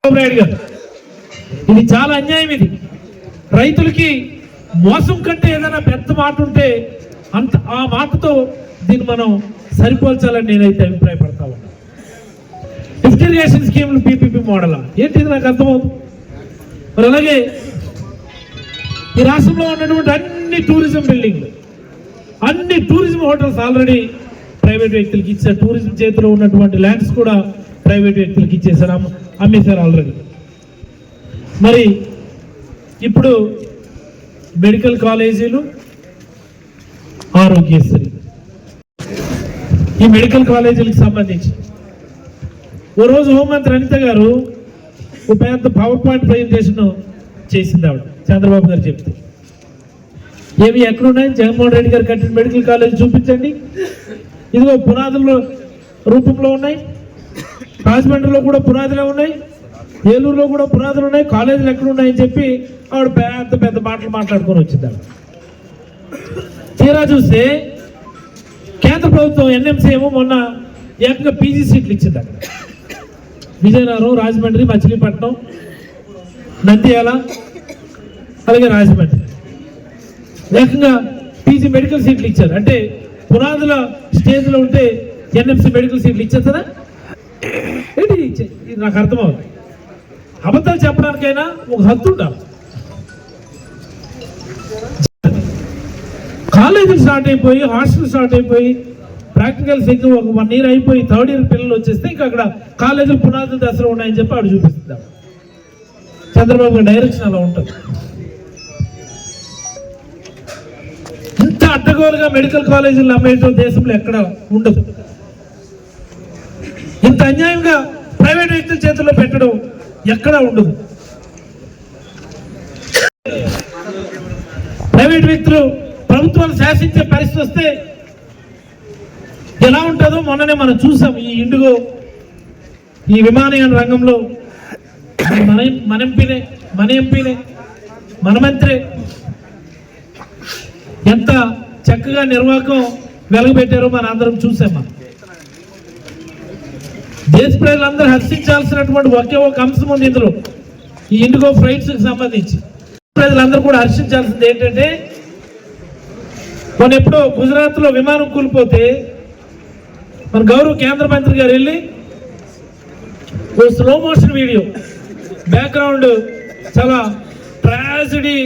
నాయుడు గారు, ఇది చాలా అన్యాయం. ఇది రైతులకి మోసం కంటే ఏదైనా పెద్ద మాట ఉంటే అంత ఆ మాటతో దీన్ని మనం సరిపోల్చాలని నేనైతే అభిప్రాయపడతా ఉన్నా. లిఫ్ట్ ఇరిగేషన్ స్కీమ్లు పీపీపీ మోడల్ ఏంటిది నాకు అర్థమవుతుంది. మరి అలాగే ఈ రాష్ట్రంలో ఉన్నటువంటి అన్ని టూరిజం బిల్డింగ్లు, అన్ని టూరిజం హోటల్స్ ఆల్రెడీ ప్రైవేట్ వ్యక్తులకి ఇచ్చారు. టూరిజం చేతిలో ఉన్నటువంటి ల్యాండ్స్ కూడా ప్రైవేట్ వ్యక్తులకి ఇచ్చేసారు, అమ్మేశారు ఆల్రెడీ. మరి ఇప్పుడు మెడికల్ కాలేజీలు, ఆరోగ్యశ్రీ, ఈ మెడికల్ కాలేజీలకు సంబంధించి ఓ రోజు హోంమంత్రి అనిత గారు ఒక పెద్ద పవర్ పాయింట్ ప్రజెంటేషన్ చేసింది. ఆవిడ చంద్రబాబు గారు చెప్తే ఏవి ఎక్కడున్నాయి, జగన్మోహన్ రెడ్డి గారు కట్టిన మెడికల్ కాలేజ్ చూపించండి, ఇదిగో పునాదుల రూపంలో ఉన్నాయి, రాజమండ్రిలో కూడా పునాదులే ఉన్నాయి, ఏలూరులో కూడా పునాదులు ఉన్నాయి, కాలేజీలు ఎక్కడున్నాయని చెప్పి ఆవిడ పెద్ద పెద్ద మాటలు మాట్లాడుకొని వచ్చింది. తీరా చూస్తే కేంద్ర ప్రభుత్వం ఎన్ఎంసీ ఏమో మొన్న ఏకంగా పీజీ సీట్లు ఇచ్చింది. అక్కడ విజయనగరం, రాజమండ్రి, మచిలీపట్నం, నంద్యాల, అలాగే రాజమండ్రి ఏకంగా పీజీ మెడికల్ సీట్లు ఇచ్చారు. అంటే పునాదుల స్టేజ్లో ఉంటే ఎన్ఎంసీ మెడికల్ సీట్లు ఇచ్చేస్తారా ఏంటి? ఇది నాకు అర్థమవుతుంది. అబద్ధాలు చెప్పడానికైనా ఒక హద్దు ఉండాలి. కాలేజీలు స్టార్ట్ అయిపోయి, హాస్టల్ స్టార్ట్ అయిపోయి, ప్రాక్టికల్స్ ఎగ్జామ్ ఒక 1 year అయిపోయి, 3rd year పిల్లలు వచ్చేస్తే ఇంకా అక్కడ కాలేజీలు పునాదుల దశలో ఉన్నాయని చెప్పి ఆవిడ చూపిస్తుందా. చంద్రబాబు గారి డైరెక్షన్ అలా ఉంటుంది. ఇంత అడ్డగోలుగా మెడికల్ కాలేజీలు అమ్మేయడం దేశంలో ఎక్కడ ఉండదు. ఇంత అన్యాయంగా ప్రైవేట్ వ్యక్తుల చేతుల్లో పెట్టడం ఎక్కడా ఉండదు. ప్రైవేట్ వ్యక్తులు ప్రభుత్వాలు శాసించే పరిస్థితి వస్తే ఎలా ఉంటుందో మొన్ననే మనం చూసాం. ఈ ఇండిగో, ఈ విమానయాన రంగంలో మన ఎంపీనే మన మంత్రి ఎంత చక్కగా నిర్వాహకం వెలగబెట్టారో మన అందరం చూసాం. దేశ ప్రజలందరూ హర్షించాల్సినటువంటి ఒకే ఒక అంశం ఉంది ఇందులో, ఈ ఇండిగో ఫ్లైట్స్ కి సంబంధించి. ప్రజలందరూ కూడా హర్షించాల్సింది ఏంటంటే, మన ఎప్పుడో గుజరాత్ లో విమానం కూలిపోతే మన గౌరవ కేంద్ర మంత్రి గారు వెళ్ళి ఓ స్లో మోషన్ వీడియో, బ్యాక్గ్రౌండ్ చాలా ట్రాజడీ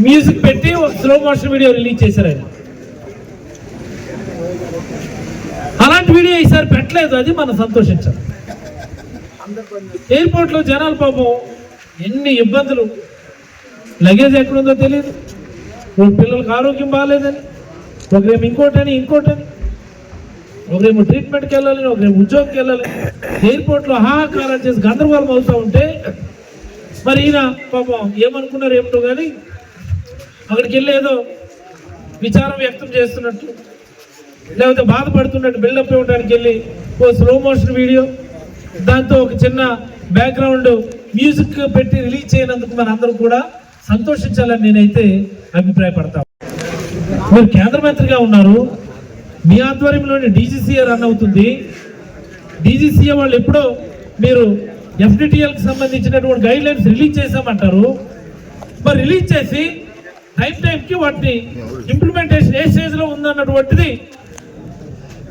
మ్యూజిక్ పెట్టి ఒక స్లో మోషన్ వీడియో రిలీజ్ చేశారు ఆయన. అలాంటి వీడియో ఈసారి పెట్టలేదు, అది మనం సంతోషించాలి. ఎయిర్పోర్ట్ లో జనాలు పాపం ఎన్ని ఇబ్బందులు, లగేజ్ ఎక్కడుందో తెలియదు, పిల్లలకు ఆరోగ్యం బాగాలేదని, ఒకరేమో ఇంకోటని, ఒకరేమో ట్రీట్మెంట్కి వెళ్ళాలని, ఒకరేమో ఉద్యోగంకి వెళ్ళాలని, ఎయిర్పోర్ట్లో హాహాకారం చేసి గందరగోళం అవుతూ ఉంటే మరి ఈయన పాపం ఏమనుకున్నారు ఏమిటో కానీ అక్కడికి వెళ్ళి ఏదో విచారం వ్యక్తం చేస్తున్నట్టు, లేకపోతే బాధపడుతున్నట్టు బిల్డప్ ఇవ్వడానికి వెళ్ళి ఓ స్లో మోషన్ వీడియో, దాంతో ఒక చిన్న బ్యాక్గ్రౌండ్ మ్యూజిక్ పెట్టి రిలీజ్ చేయనందుకు మన అందరూ కూడా సంతోషించాలని నేనైతే అభిప్రాయపడతాను. మీరు కేంద్ర మంత్రిగా ఉన్నారు, మీ ఆధ్వర్యంలోని డీజీసీఏ రన్ అవుతుంది. డీజీసీఏ వాళ్ళు ఎప్పుడో మీరు ఎఫ్డిటిఎల్కి సంబంధించినటువంటి గైడ్ లైన్స్ రిలీజ్ చేసామంటారు. మరి రిలీజ్ చేసి టైంకి వాటిని ఇంప్లిమెంటేషన్ ఏ స్టేజ్లో ఉందన్నటువంటిది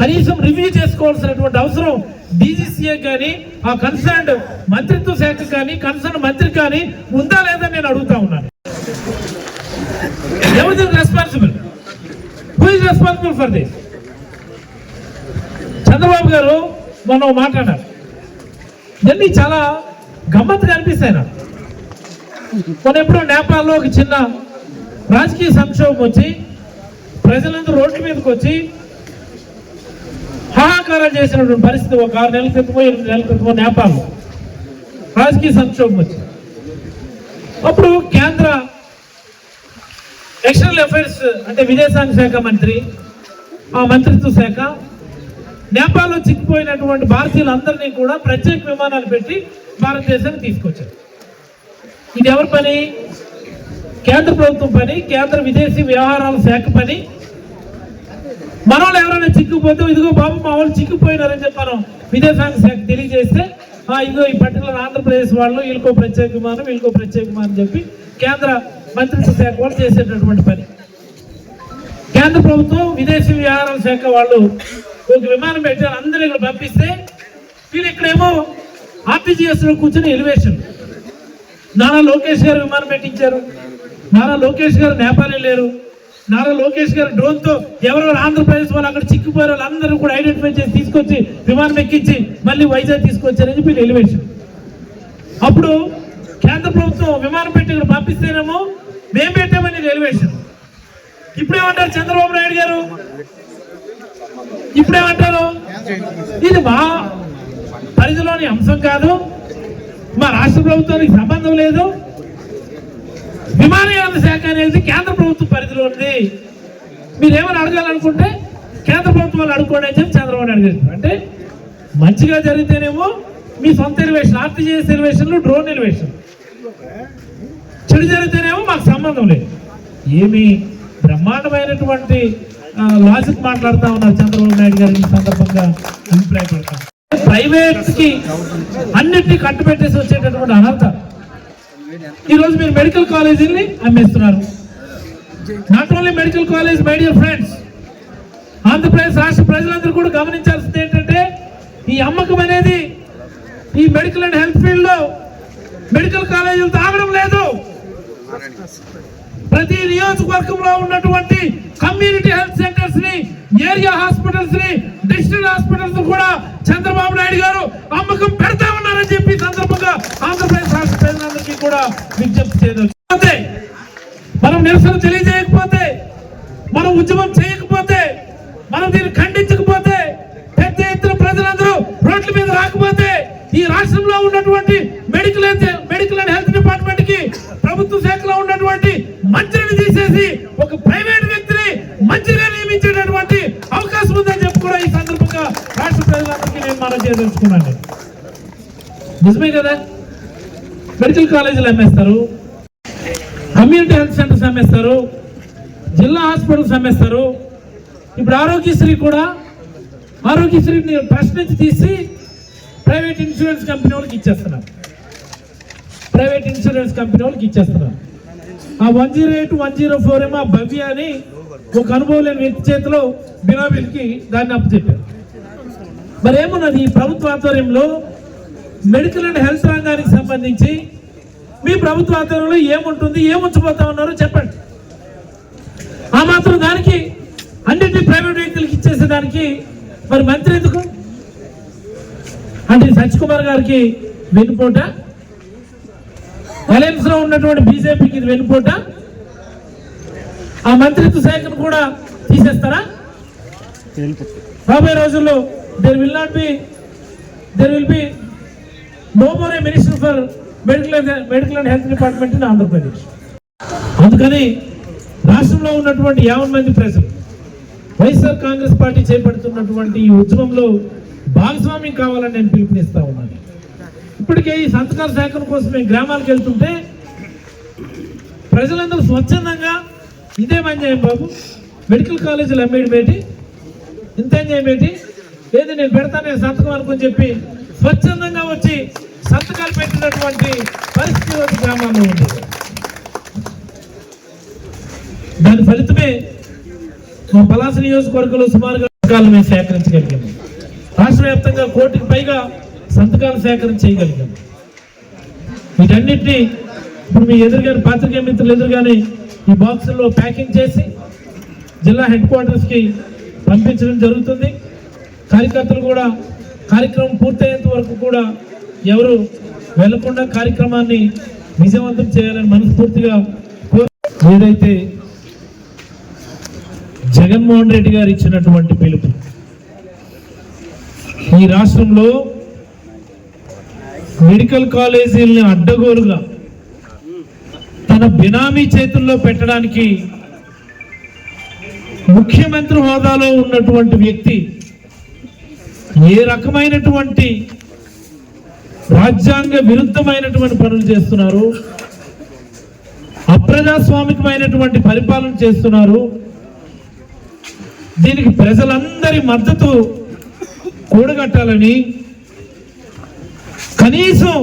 కనీసం రివ్యూ చేసుకోవాల్సినటువంటి అవసరం డీజీసీఏ కానీ, ఆ కన్సర్న్డ్ మంత్రిత్వ శాఖ కానీ, కన్సర్న్ మంత్రి కానీ ఉందా లేదా నేను అడుగుతా ఉన్నాను. ఎవరు responsible? Who is responsible for this? Chandrababu గారు మొన్న మాట్లాడారు, ఇవన్నీ చాలా గమ్మత్తుగా అనిపిస్తాయి నాకు. మొన్న ఎప్పుడో నేపాల్లో ఒక చిన్న రాజకీయ సంక్షోభం వచ్చి ప్రజలందరూ రోడ్ల మీదకి వచ్చి హాహాకారం చేసినటువంటి పరిస్థితి ఒక 6 నెలల క్రితమో 8 నెలల క్రితమో నేపాల్లో రాజకీయ సంక్షోభం వచ్చింది. అప్పుడు కేంద్ర ఎక్స్టర్నల్ అఫైర్స్ అంటే విదేశాంగ శాఖ మంత్రి, ఆ మంత్రిత్వ శాఖ నేపాల్లో చిక్కిపోయినటువంటి భారతీయులందరినీ కూడా ప్రత్యేక విమానాలు పెట్టి భారతదేశానికి తీసుకొచ్చారు. ఇది ఎవరి పని? కేంద్ర ప్రభుత్వం పని, కేంద్ర విదేశీ వ్యవహారాల శాఖ పని. మన వాళ్ళు ఎవరైనా చిక్కుపోతే ఇదిగో బాబు మా వాళ్ళు చిక్కుపోయినారని చెప్పి మనం విదేశాంగ శాఖ తెలియజేస్తే ఇదిగో ఈ పర్టికులర్ ఆంధ్రప్రదేశ్ వాళ్ళు వీళ్ళకో ప్రత్యేక విమానం వీళ్ళకో ప్రత్యేక విమానం అని చెప్పి కేంద్ర మంత్రిత్వ శాఖ వాళ్ళు చేసేటటువంటి పని. కేంద్ర ప్రభుత్వం విదేశీ వ్యవహారాల శాఖ వాళ్ళు ఒక విమానం పెట్టారు, అందరూ ఇక్కడ పంపిస్తే వీళ్ళు ఇక్కడేమో ఆర్టీజీఎస్ లో కూర్చొని ఎలివేషన్. నారా లోకేష్ గారు విమానం పెట్టించారు, నారా లోకేష్ గారు నేపాల్ లేరు, నారా లోకేష్ గారు డ్రోన్ తో ఎవరెవరు ఆంధ్రప్రదేశ్ వాళ్ళు అక్కడ చిక్కిపోయారు వాళ్ళందరూ కూడా ఐడెంటిఫై చేసి తీసుకొచ్చి విమానం ఎక్కించి మళ్ళీ వైజాగ్ తీసుకొచ్చారని చెప్పి ఎలివేషన్. అప్పుడు కేంద్ర ప్రభుత్వం విమానం పెట్టి ఇక్కడ పంపిస్తేనేమో మేము పెట్టామని ఎలివేషన్. ఇప్పుడేమంటారు చంద్రబాబు నాయుడు గారు, ఇప్పుడేమంటారు ఇది మా పరిధిలోని అంశం కాదు, మా రాష్ట్ర ప్రభుత్వానికి సంబంధం లేదు, విమానయాన శాఖ అనేది కేంద్ర ప్రభుత్వం పరిధిలో ఉంది, మీరేమని అడగాలనుకుంటే కేంద్ర ప్రభుత్వం వాళ్ళు అడుక్కోండి అని చెప్పి చంద్రబాబు నాయుడు గారు. అంటే మంచిగా జరిగితేనేమో మీ సొంత ఎలివేషన్, ఆర్టీజీఎస్ ఎలివేషన్లు, డ్రోన్ ఎలివేషన్, చెడు జరిగితేనేమో మాకు సంబంధం లేదు. ఏమి బ్రహ్మాండమైనటువంటి లాజిక్ మాట్లాడుతూ ఉన్నారు చంద్రబాబు నాయుడు గారు. ఈ సందర్భంగా అభిప్రాయపడతాం, ప్రైవేట్ కి అన్నిటినీ కట్టుబెట్టేసి వచ్చేటటువంటి అనర్థ. ఈరోజు మీరు మెడికల్ కాలేజీని అమ్మేస్తున్నారు. Not only medical college, my dear friends, Andhra Pradesh రాష్ట్ర ప్రజలందరూ కూడా గమనించాల్సింది ఏంటంటే ఈ అమ్మకం అనేది ఈ మెడికల్ అండ్ హెల్త్ ఫీల్డ్ లో మెడికల్ కాలేజీలు తాగడం లేదు. ప్రతి నియోజకవర్గంలో ఉన్నటువంటి కమ్యూనిటీ హెల్త్ సెంటర్స్ ని, ఏరియా హాస్పిటల్స్ ని, డిస్ట్రిక్ట్ హాస్పిటల్స్ కూడా చంద్రబాబు నాయుడు గారు అమ్మకం పెడతా ఉన్నారని చెప్పి సందర్భంగా ఆంధ్రప్రదేశ్ రాష్ట్ర ప్రజలందరికీ కూడా విజ్ఞప్తి చేయదలుచుకుంటే, మనం నిరసన తెలియజేయకపోతే, మనం ఉద్యమం చేయకపోతే, మనం దీన్ని ఖండించకపోతే, పెద్ద ఎత్తున ప్రజలందరూ రోడ్ల మీద రాకపోతే ఈ రాష్ట్రంలో ఉన్నటువంటి మెడికల్ అండ్ హెల్త్ డిపార్ట్మెంట్ కి ప్రభుత్వ శాఖలో ఉన్నటువంటి మంత్రిని తీసేసి ఒక ప్రైవేట్ వ్యక్తిని మంత్రిగా నియమించేటటువంటి అవకాశం ఉందని చెప్పి కూడా ఈ సందర్భంగా రాష్ట్ర ప్రజలందరికీ నేను మనం చేయదలుచుకున్నాను. నిజమే కదా, మెడికల్ కాలేజీలు అమ్మేస్తారు, కమ్యూనిటీ హెల్త్ సెంటర్స్ అమ్మేస్తారు, జిల్లా హాస్పిటల్స్ అమ్మేస్తారు. ఇప్పుడు ఆరోగ్యశ్రీ కూడా, ఆరోగ్యశ్రీని ట్రస్ట్ నుంచి తీసి ప్రైవేట్ ఇన్సూరెన్స్ కంపెనీ వాళ్ళకి ఇచ్చేస్తున్నారు, ప్రైవేట్ ఇన్సూరెన్స్ కంపెనీ వాళ్ళకి ఇచ్చేస్తున్నారు. ఆ 108, 104 ఏమో భవ్య అని ఒక అనుభవం లేని వ్యక్తి చేతిలో బినామీలకి దాన్ని అప్పచెప్పారు. మరి ఏమున్నది ఈ ప్రభుత్వ ఆధ్వర్యంలో మెడికల్ అండ్ హెల్త్ రంగానికి సంబంధించి మీ ప్రభుత్వ ఆధ్వర్యంలో ఏముంటుంది, ఏముంచబోతా ఉన్నారో చెప్పండి. ఆ మాత్రం దానికి అన్నింటినీ ప్రైవేట్ వ్యక్తులకి ఇచ్చేసేదానికి మరి మంత్రి ఎందుకు? అంటే సత్యకుమార్ గారికి వెన్నుపోట, అలయన్స్ లో ఉన్నటువంటి బీజేపీకి ఇది వెన్నుపోట, ఆ మంత్రిత్వ శాఖను కూడా తీసేస్తారా? రాబోయే రోజుల్లో there will be no more a minister for medical and health department in Andhra Pradesh. అందుకని రాష్ట్రంలో ఉన్నటువంటి 50 మంది ప్రజలు వైఎస్ఆర్ కాంగ్రెస్ పార్టీ చేపడుతున్నటువంటి ఈ ఉద్యమంలో భాగస్వామ్యం కావాలని నేను పిలుపునిస్తా ఉన్నాను. ఇప్పటికే ఈ సంతకాల సేకరణ కోసం మేము గ్రామాలకు వెళ్తుంటే ప్రజలందరూ స్వచ్ఛందంగా ఇదే అన్యాయం బాబు, మెడికల్ కాలేజీలు అమ్మేయడం ఏంటి, ఇంత అన్యాయం ఏంటి, ఏది నేను పెడతాను నేను సంతకం అనుకుని చెప్పి స్వచ్ఛందంగా వచ్చి సంతకాలు పెట్టినటువంటి పరిస్థితి రోజు గ్రామాల్లో ఉంది. దాని ఫలితమే మా పలాస నియోజకవర్గంలో సుమారుగా సంతకాలు మేము సేకరించగలిగాము. రాష్ట్ర వ్యాప్తంగా 1 కోటికి పైగా సంతకాలు సేకరణ చేయగలిగాము. వీటన్నిటినీ ఇప్పుడు మీ ఎదురుగానే పాత్రికేయ మిత్రులు ఎదురుగానే ఈ బాక్సుల్లో ప్యాకింగ్ చేసి జిల్లా హెడ్ క్వార్టర్స్కి పంపించడం జరుగుతుంది. కార్యకర్తలు కూడా కార్యక్రమం పూర్తయ్యేంత వరకు కూడా ఎవరు వెళ్లకుండా కార్యక్రమాన్ని విజయవంతం చేయాలని మనస్ఫూర్తిగా ఏదైతే జగన్మోహన్ రెడ్డి గారు ఇచ్చినటువంటి పిలుపు, ఈ రాష్ట్రంలో మెడికల్ కాలేజీలని అడ్డగోలుగా తన బినామీ చేతుల్లో పెట్టడానికి ముఖ్యమంత్రి హోదాలో ఉన్నటువంటి వ్యక్తి ఏ రకమైనటువంటి రాజ్యాంగ విరుద్ధమైనటువంటి పనులు చేస్తున్నారు, అప్రజాస్వామికమైనటువంటి పరిపాలన చేస్తున్నారు. దీనికి ప్రజలందరి మద్దతు కూడగట్టాలని కనీసం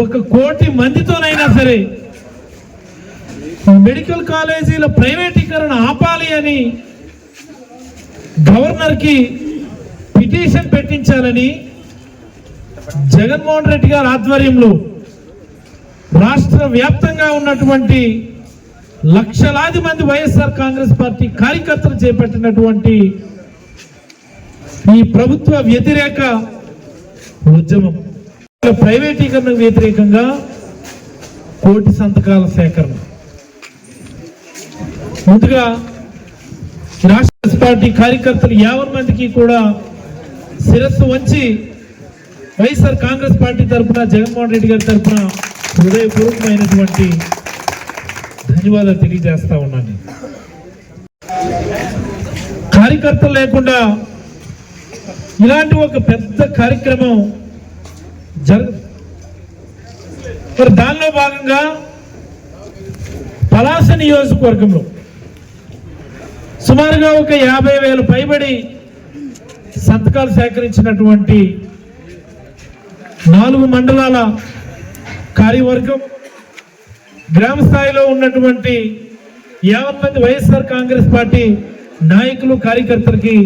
1 కోటి మందితోనైనా సరే మెడికల్ కాలేజీల ప్రైవేటీకరణ ఆపాలి అని గవర్నర్కి పిటిషన్ పెట్టించాలని జగన్మోహన్ రెడ్డి గారి ఆధ్వర్యంలో రాష్ట్ర వ్యాప్తంగా ఉన్నటువంటి లక్షలాది మంది వైఎస్ఆర్ కాంగ్రెస్ పార్టీ కార్యకర్తలు చేపట్టినటువంటి ఈ ప్రభుత్వ వ్యతిరేక ఉద్యమం, ప్రైవేటీకరణకు వ్యతిరేకంగా 1 కోటి సంతకాల సేకరణ. ముందుగా రాష్ట్ర పార్టీ కార్యకర్తలు 50 మందికి కూడా శిరస్సు వంచి వైఎస్ఆర్ కాంగ్రెస్ పార్టీ తరఫున, జగన్మోహన్ రెడ్డి గారి తరఫున హృదయపూర్వకమైనటువంటి ధన్యవాదాలు తెలియజేస్తా ఉన్నాను. కార్యకర్తలు లేకుండా ఇలాంటి ఒక పెద్ద కార్యక్రమం జరగదు. మరి దానిలో భాగంగా పలాస నియోజకవర్గంలో సుమారుగా ఒక 50,000 పైబడి సంతకాలు సేకరించినటువంటి 4 మండలాల కార్యవర్గం, గ్రామ స్థాయిలో ఉన్నటువంటి 50 మంది వైఎస్ఆర్ కాంగ్రెస్ పార్టీ నాయకులు, కార్యకర్తలకి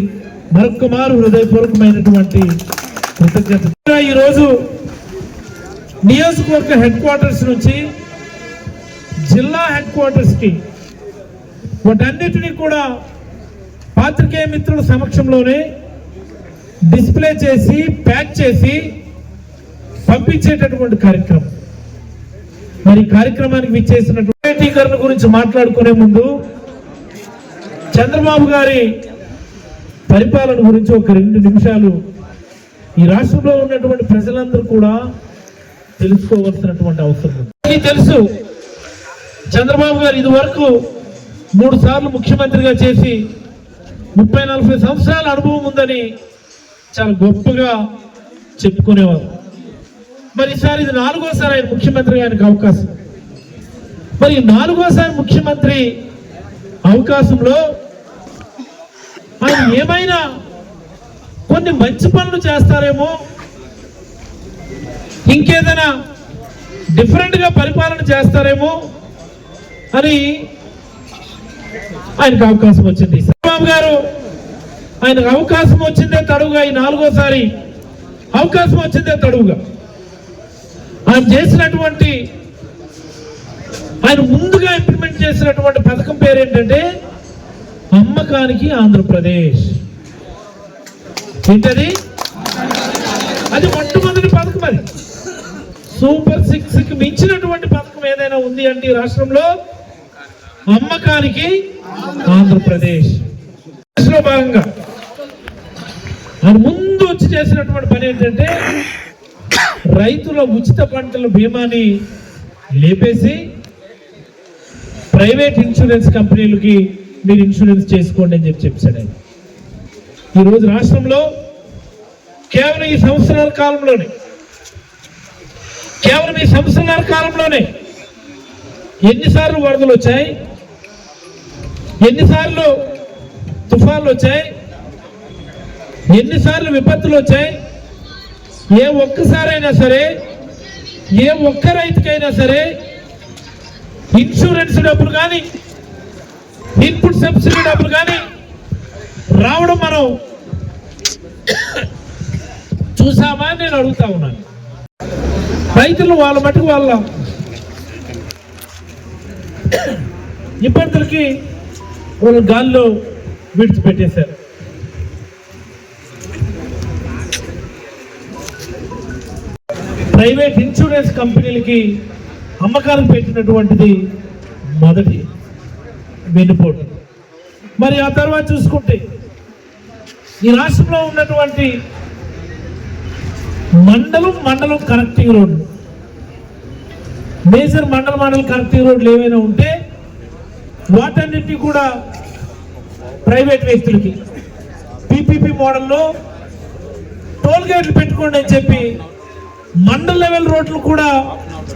మరొక్క మారు హృదయపూర్వకమైనటువంటి కృతజ్ఞత. ఈరోజు నియోజకవర్గ హెడ్ క్వార్టర్స్ నుంచి జిల్లా హెడ్ క్వార్టర్స్కి వాటన్నిటినీ కూడా పాత్రికేయ మిత్రుల సమక్షంలోనే డిస్ప్లే చేసి ప్యాక్ చేసి పంపించేటటువంటి కార్యక్రమం. మరి కార్యక్రమానికి విచ్చేసినటువంటి ప్రైవేటీకరణ గురించి మాట్లాడుకునే ముందు చంద్రబాబు గారి పరిపాలన గురించి ఒక 2 నిమిషాలు ఈ రాష్ట్రంలో ఉన్నటువంటి ప్రజలందరూ కూడా తెలుసుకోవాల్సినటువంటి అవసరం ఉంది. తెలుసు, చంద్రబాబు గారు ఇదివరకు 3 సార్లు ముఖ్యమంత్రిగా చేసి 30-40 సంవత్సరాల అనుభవం ఉందని చాలా గొప్పగా చెప్పుకునేవారు. మరి ఈసారి ఇది 4వసారి ఆయన ముఖ్యమంత్రిగా ఆయనకు అవకాశం. మరి 4వసారి ముఖ్యమంత్రి అవకాశంలో ఆయన ఏమైనా కొన్ని మంచి పనులు చేస్తారేమో, ఇంకేదైనా డిఫరెంట్గా పరిపాలన చేస్తారేమో అని ఆయనకు అవకాశం వచ్చింది. చంద్రబాబు గారు ఆయనకు అవకాశం వచ్చిందే తడువుగా, ఈ 4వసారి అవకాశం వచ్చిందే తడువుగా ఆయన చేసినటువంటి, ఆయన ముందుగా ఇంప్లిమెంట్ చేసినటువంటి పథకం పేరు ఏంటంటే అమ్మకానికి ఆంధ్రప్రదేశ్. ఏంటది? అది మొట్టమొదటి పథకం. అది సూపర్ 6కి మించినటువంటి పథకం ఏదైనా ఉంది అంటే ఈ రాష్ట్రంలో అమ్మకానికి ఆంధ్రప్రదేశ్ లో భాగంగా ఆయన ముందు వచ్చి చేసినటువంటి పని ఏంటంటే రైతుల ఉచిత పంటల బీమాని లేపేసి ప్రైవేట్ ఇన్సూరెన్స్ కంపెనీలకి మీరు ఇన్సూరెన్స్ చేసుకోండి అని చెప్పాడు ఆయన. ఈరోజు రాష్ట్రంలో కేవలం ఈ సంవత్సరాల కాలంలోనే ఎన్నిసార్లు వరదలు వచ్చాయి, ఎన్నిసార్లు తుఫాన్లు వచ్చాయి, ఎన్నిసార్లు విపత్తులు వచ్చాయి. ఏ ఒక్కసారైనా సరే, ఏ ఒక్క రైతుకైనా సరే ఇన్సూరెన్స్ డబ్బులు కానీ, ఇన్పుట్ సబ్సిడీ డబ్బులు కానీ రావడం మనం చూసామా అని నేను అడుగుతా ఉన్నాను. రైతులు వాళ్ళ మటుకు వాళ్ళ ఇబ్బందులకి వాళ్ళు గాల్లో విడిచిపెట్టేశారు. ప్రైవేట్ ఇన్సూరెన్స్ కంపెనీలకి అమ్మకాలకు పెట్టినటువంటిది మొదటి వెన్నుపోటు. మరి ఆ తర్వాత చూసుకుంటే ఈ రాష్ట్రంలో ఉన్నటువంటి మండలం కనెక్టింగ్ రోడ్లు, మేజర్ మండల కనెక్టింగ్ రోడ్లు ఏమైనా ఉంటే వాటన్నిటినీ కూడా ప్రైవేట్ వ్యక్తులకి పీపీపీ మోడల్లో టోల్ గేట్లు పెట్టుకోండి అని చెప్పి మండల లెవెల్ రోడ్లు కూడా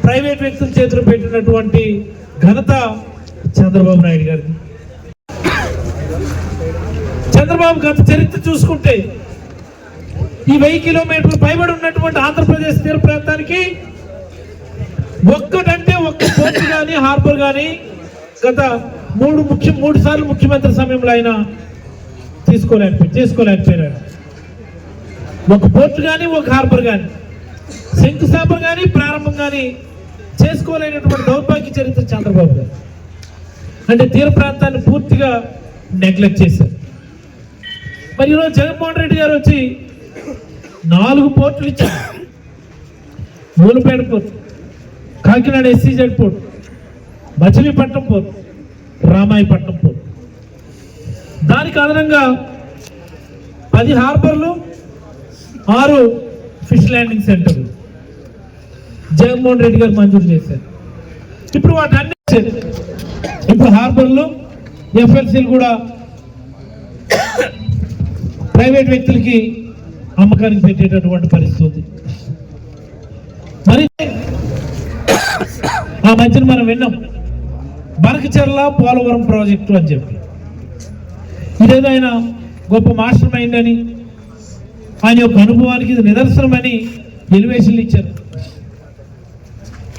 ప్రైవేట్ వ్యక్తుల చేతులు పెట్టినటువంటి ఘనత చంద్రబాబు నాయుడు గారిది. చంద్రబాబు గత చరిత్ర చూసుకుంటే ఈ 1000 కిలోమీటర్లు పైబడి ఉన్నటువంటి ఆంధ్రప్రదేశ్ తీర ప్రాంతానికి ఒక్కటంటే ఒక్క పోర్ట్ కానీ హార్బర్ కానీ గత మూడు సార్లు ముఖ్యమంత్రి సమయంలో ఆయన చేసుకోలేకపోయారు. ఒక పోర్ట్ కానీ ఒక హార్బర్ కానీ శంకుస్థాపన కానీ ప్రారంభం కానీ చేసుకోలేనటువంటి దౌర్భాగ్య చరిత్ర చంద్రబాబు గారు. అంటే తీర ప్రాంతాన్ని పూర్తిగా నెగ్లెక్ట్ చేశారు. మరి ఈరోజు జగన్మోహన్ రెడ్డి గారు వచ్చి 4 పోర్టులు ఇచ్చారు. Mulapeta port, Kakinada SEZ port, Machilipatnam port, Ramayapatnam port. దానికి అదనంగా 10 హార్బర్లు, 6 ఫిష్ ల్యాండింగ్ సెంటర్లు జగన్మోహన్ రెడ్డి గారు మంజూరు చేశారు. ఇప్పుడు వాటన్ని ఇప్పుడు హార్బర్లు FLCలు కూడా ప్రైవేట్ వ్యక్తులకి అమ్మకానికి పెట్టేటటువంటి పరిస్థితి. మరి ఆ మధ్యన మనం విన్నాం బనకచెర్ల పోలవరం ప్రాజెక్టు అని చెప్పి. ఇదేదో ఆయన గొప్ప మాస్టర్ మైండ్ అని, ఆయన యొక్క అనుభవానికి ఇది నిదర్శనమని ఎలివేషన్లు ఇచ్చారు.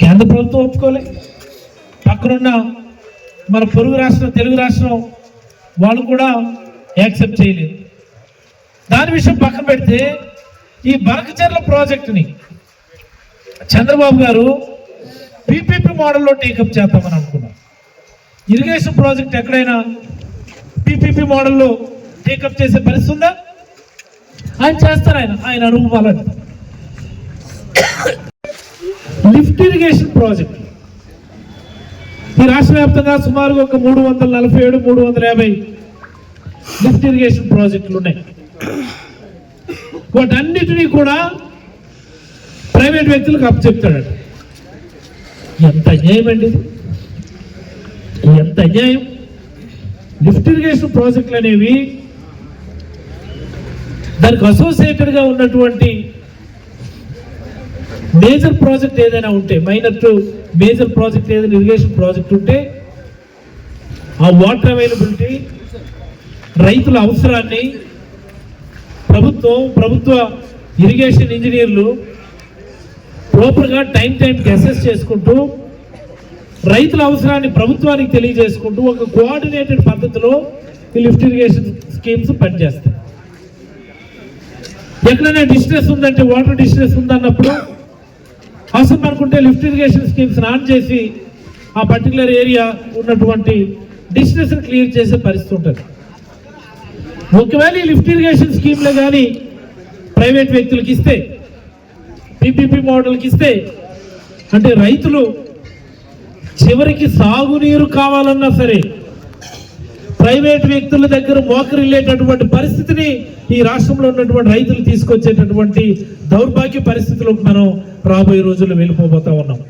కేంద్ర ప్రభుత్వం ఒప్పుకోలే, పక్కనున్న మన పొరుగు రాష్ట్రం తెలుగు రాష్ట్రం వాళ్ళు కూడా యాక్సెప్ట్ చేయలేదు. దాని విషయం పక్కన పెడితే ఈ బనకచెర్ల ప్రాజెక్టుని చంద్రబాబు గారు PPP మోడల్లో టేకప్ చేద్దామని అనుకున్నారు. ఇరిగేషన్ ప్రాజెక్ట్ ఎక్కడైనా PPP మోడల్లో టేకప్ చేసే పరిస్థితి ఉందా? ఆయన చేస్తారు. ఆయన అనుభవాలని లిఫ్ట్ ఇరిగేషన్ ప్రాజెక్ట్ ఈ రాష్ట్ర వ్యాప్తంగా సుమారుగా ఒక 347, 350 లిఫ్ట్ ఇరిగేషన్ ప్రాజెక్టులు ఉన్నాయి. వాటన్నిటినీ కూడా ప్రైవేట్ వ్యక్తులకు అప్పచెప్తాడట. ఎంత అన్యాయం అండి ఇది, ఎంత అన్యాయం. లిఫ్ట్ ఇరిగేషన్ ప్రాజెక్టులు అనేవి దానికి అసోసియేటెడ్గా ఉన్నటువంటి మేజర్ ప్రాజెక్ట్ ఏదైనా ఉంటే, మైనర్ టు మేజర్ ప్రాజెక్ట్ ఏదైనా ఇరిగేషన్ ప్రాజెక్ట్ ఉంటే ఆ వాటర్ అవైలబిలిటీ, రైతుల అవసరాన్ని ప్రభుత్వ ఇరిగేషన్ ఇంజనీర్లు ప్రాపర్గా టైంకి అసెస్ చేసుకుంటూ రైతుల అవసరాన్ని ప్రభుత్వానికి తెలియజేసుకుంటూ ఒక కోఆర్డినేటెడ్ పద్ధతిలో ఈ లిఫ్ట్ ఇరిగేషన్ స్కీమ్స్ పనిచేస్తాయి. ఎక్కడైనా డిస్ట్రెస్ ఉందంటే, వాటర్ డిస్ట్రెస్ ఉందన్నప్పుడు అవసరం అనుకుంటే లిఫ్ట్ ఇరిగేషన్ స్కీమ్స్ ఆన్ చేసి ఆ పర్టికులర్ ఏరియా ఉన్నటువంటి డిస్ట్రెస్ క్లియర్ చేసే పరిస్థితి ఉంటుంది. ఒకవేళ ఈ లిఫ్ట్ ఇరిగేషన్ స్కీమ్లో కానీ ప్రైవేట్ వ్యక్తులకి ఇస్తే, PPP మోడల్కి ఇస్తే, అంటే రైతులు చివరికి సాగునీరు కావాలన్నా సరే ప్రైవేట్ వ్యక్తుల దగ్గర మోకరిల్లేటటువంటి పరిస్థితిని ఈ రాష్ట్రంలో ఉన్నటువంటి రైతులు తీసుకొచ్చేటటువంటి దౌర్భాగ్య పరిస్థితులకు మనం రాబోయే రోజుల్లో వెళ్ళిపోబోతా ఉన్నాం.